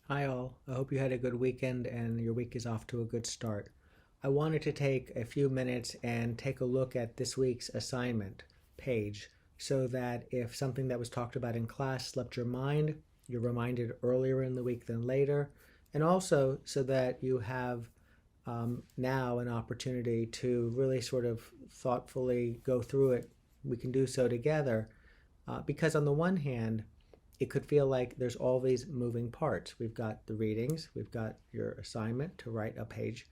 Hi, all. I hope you had a good weekend and your week is off to a good start. I wanted to take a few minutes and take a look at this week's assignment page so that if something that was talked about in class slipped your mind, you're reminded earlier in the week than later, and also so that you have now an opportunity to really sort of thoughtfully go through it. We can do so together because, on the one hand, it could feel like there's all these moving parts. We've got the readings, we've got your assignment to write a page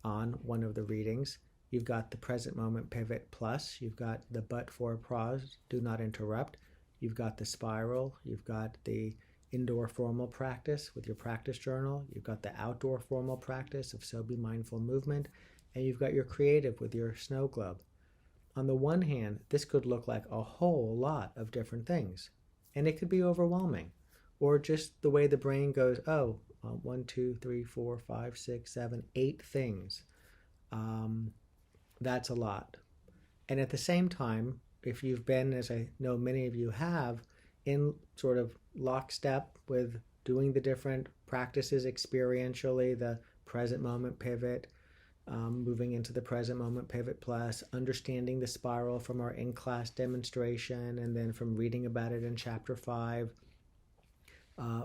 on one of the readings. You've got the present moment pivot plus, you've got the but for pause, do not interrupt. You've got the spiral, you've got the indoor formal practice with your practice journal, you've got the outdoor formal practice of so be mindful movement, and you've got your creative with your snow globe. On the one hand, this could look like a whole lot of different things, and it could be overwhelming, or just the way the brain goes, oh, 1, 2, 3, 4, 5, 6, 7, 8 things. Um, that's a lot. And at the same time, if you've been, as I know many of you have, in sort of lockstep with doing the different practices experientially, the present moment pivot, moving into the present moment pivot plus, understanding the spiral from our in-class demonstration, and then from reading about it in chapter 5,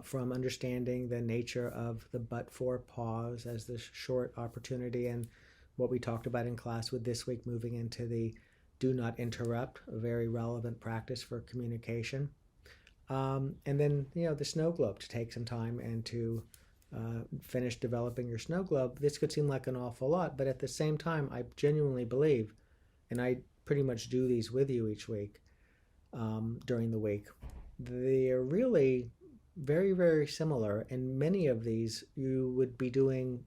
from understanding the nature of the but for pause as this short opportunity, and what we talked about in class with this week moving into the do not interrupt, a very relevant practice for communication. And then, the snow globe, to take some time and to finish developing your snow globe. This could seem like an awful lot, but at the same time, I genuinely believe, and I pretty much do these with you each week during the week, they're really very, very similar. And many of these you would be doing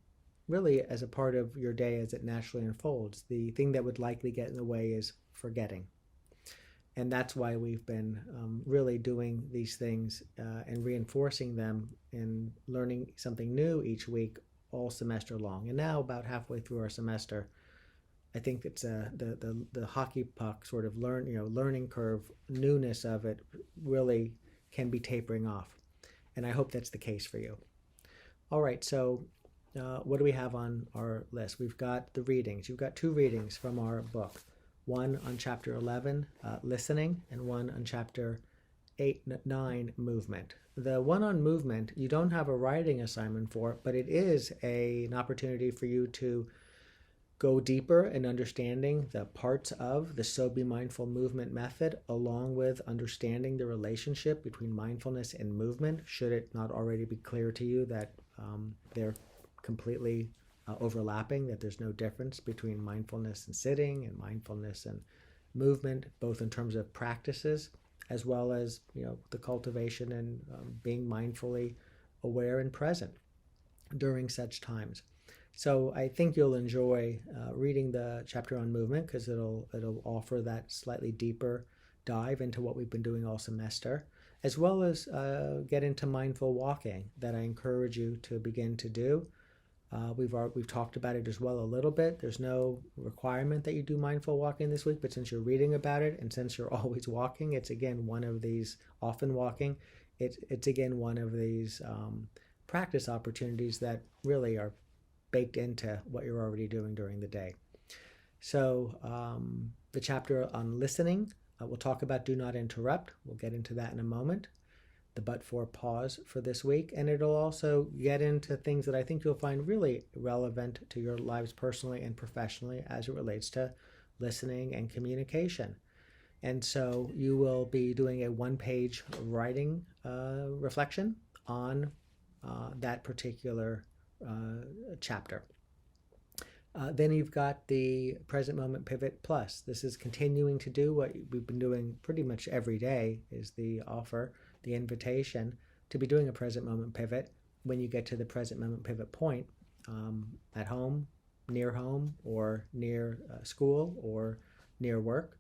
really as a part of your day as it naturally unfolds. The thing that would likely get in the way is forgetting. And that's why we've been really doing these things and reinforcing them and learning something new each week all semester long. And now, about halfway through our semester, I think it's the hockey puck sort of learning curve, newness of it really can be tapering off. And I hope that's the case for you. All right, so what do we have on our list? We've got the readings. You've got 2 readings from our book. One on chapter 11, listening, and one on chapter 9, movement. The one on movement, you don't have a writing assignment for, but it is an opportunity for you to go deeper in understanding the parts of the So Be Mindful movement method, along with understanding the relationship between mindfulness and movement, should it not already be clear to you that they're completely overlapping, that there's no difference between mindfulness and sitting and mindfulness and movement, both in terms of practices as well as the cultivation and being mindfully aware and present during such times. So I think you'll enjoy reading the chapter on movement because it'll offer that slightly deeper dive into what we've been doing all semester, as well as get into mindful walking that I encourage you to begin to do. We've talked about it as well a little bit. There's no requirement that you do mindful walking this week, but since you're reading about it and since you're always walking, it's again one of these, often walking, it's again one of these practice opportunities that really are baked into what you're already doing during the day. So the chapter on listening, we'll talk about do not interrupt. We'll get into that in a moment. The but for pause for this week, and it'll also get into things that I think you'll find really relevant to your lives personally and professionally as it relates to listening and communication. And so you will be doing a 1-page writing reflection on that particular chapter. Then you've got the present moment pivot plus. This is continuing to do what we've been doing pretty much every day, is the offer, the invitation to be doing a present moment pivot when you get to the present moment pivot point, at home, or near school, or near work,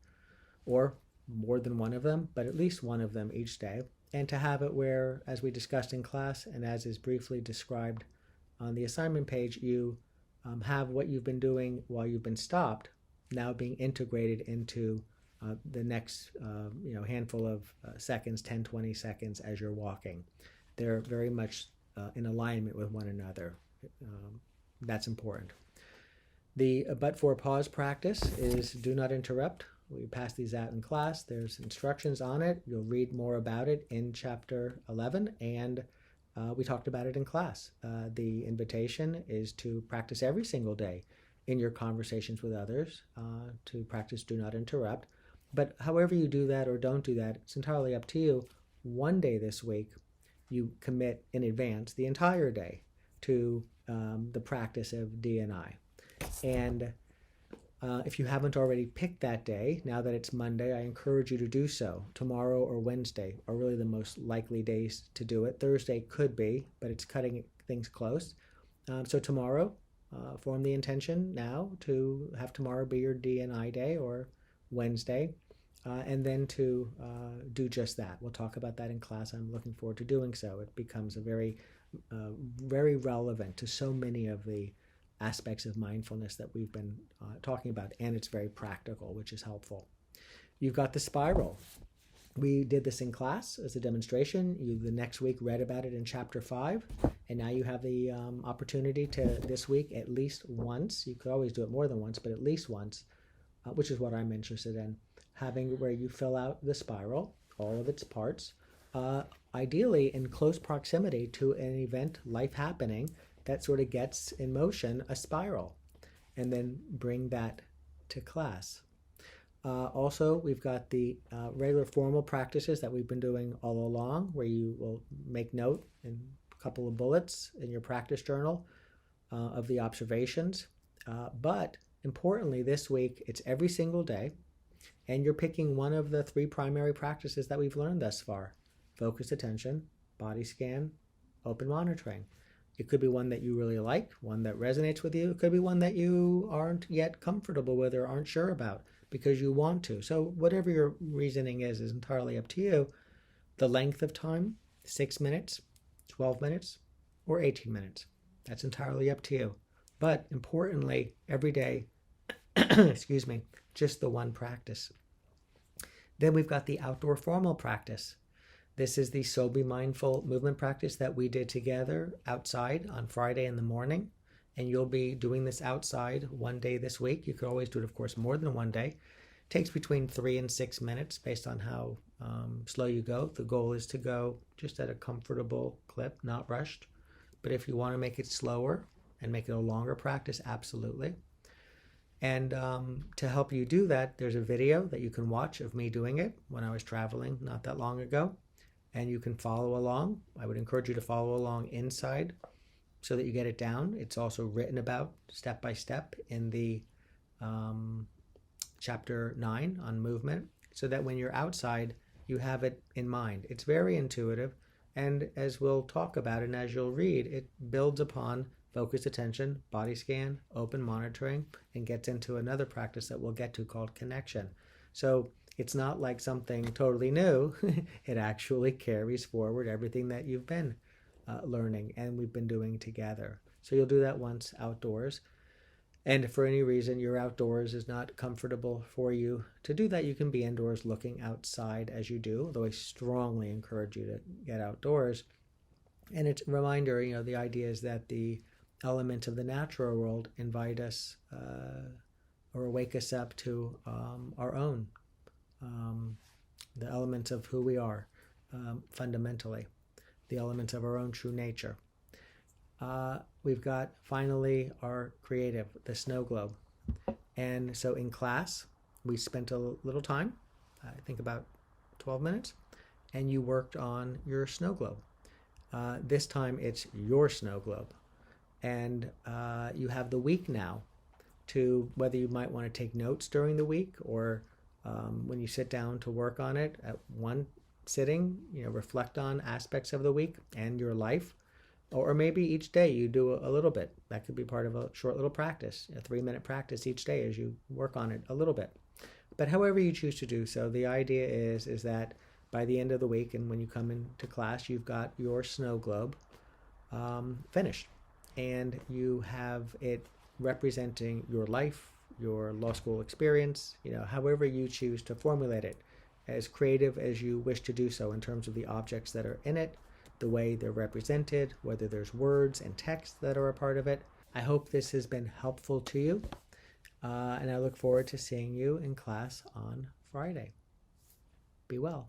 or more than one of them, but at least one of them each day. And to have it where, as we discussed in class and as is briefly described on the assignment page, you have what you've been doing while you've been stopped now being integrated into the next handful of seconds, 10, 20 seconds as you're walking. They're very much in alignment with one another. That's important. The but for pause practice is do not interrupt. We pass these out in class. There's instructions on it. You'll read more about it in chapter 11, and we talked about it in class. The invitation is to practice every single day in your conversations with others, to practice do not interrupt. But however you do that or don't do that, it's entirely up to you. One day this week, you commit in advance the entire day to the practice of D&I. And if you haven't already picked that day, now that it's Monday, I encourage you to do so. Tomorrow or Wednesday are really the most likely days to do it. Thursday could be, but it's cutting things close. So tomorrow, form the intention now to have tomorrow be your D&I day, or Wednesday, and then to do just that. We'll talk about that in class. I'm looking forward to doing so. It becomes a very relevant to so many of the aspects of mindfulness that we've been talking about, and it's very practical, which is helpful. You've got the spiral. We did this in class as a demonstration. You the next week read about it in chapter 5, and now you have the opportunity to this week at least once. You could always do it more than once, but at least once, which is what I'm interested in, having where you fill out the spiral, all of its parts, ideally in close proximity to an event, life happening, that sort of gets in motion a spiral, and then bring that to class. Also, we've got the regular formal practices that we've been doing all along, where you will make note in a couple of bullets in your practice journal of the observations. But importantly, this week, it's every single day, and you're picking one of the 3 primary practices that we've learned thus far: focused attention, body scan, open monitoring. It could be one that you really like, one that resonates with you. It could be one that you aren't yet comfortable with or aren't sure about because you want to. So whatever your reasoning is entirely up to you. The length of time, 6 minutes, 12 minutes, or 18 minutes. That's entirely up to you. But importantly, every day, excuse me, just the one practice. Then we've got the outdoor formal practice. This is the So Be Mindful movement practice that we did together outside on Friday in the morning. And you'll be doing this outside one day this week. You could always do it, of course, more than one day. It takes between 3 and 6 minutes based on how slow you go. The goal is to go just at a comfortable clip, not rushed. But if you want to make it slower and make it a longer practice, absolutely. And to help you do that, there's a video that you can watch of me doing it when I was traveling not that long ago. And you can follow along. I would encourage you to follow along inside so that you get it down. It's also written about step by step in the chapter 9 on movement, so that when you're outside, you have it in mind. It's very intuitive. And as we'll talk about and as you'll read, it builds upon focused attention, body scan, open monitoring, and gets into another practice that we'll get to called connection. So it's not like something totally new. It actually carries forward everything that you've been learning and we've been doing together. So you'll do that once outdoors. And if for any reason your outdoors is not comfortable for you to do that, you can be indoors looking outside as you do, although I strongly encourage you to get outdoors. And it's a reminder, the idea is that the elements of the natural world invite us or wake us up to our own, the elements of who we are fundamentally, the elements of our own true nature. We've got finally our creative, the snow globe. And so in class, we spent a little time, I think about 12 minutes, and you worked on your snow globe. This time it's your snow globe. And you have the week now to whether you might want to take notes during the week or when you sit down to work on it at one sitting, reflect on aspects of the week and your life. Or maybe each day you do a little bit. That could be part of a short little practice, a 3-minute practice each day as you work on it a little bit. But however you choose to do so, the idea is that by the end of the week and when you come into class, you've got your snow globe finished. And you have it representing your life, your law school experience, however you choose to formulate it, as creative as you wish to do so in terms of the objects that are in it, the way they're represented, whether there's words and text that are a part of it. I hope this has been helpful to you, and I look forward to seeing you in class on Friday. Be well.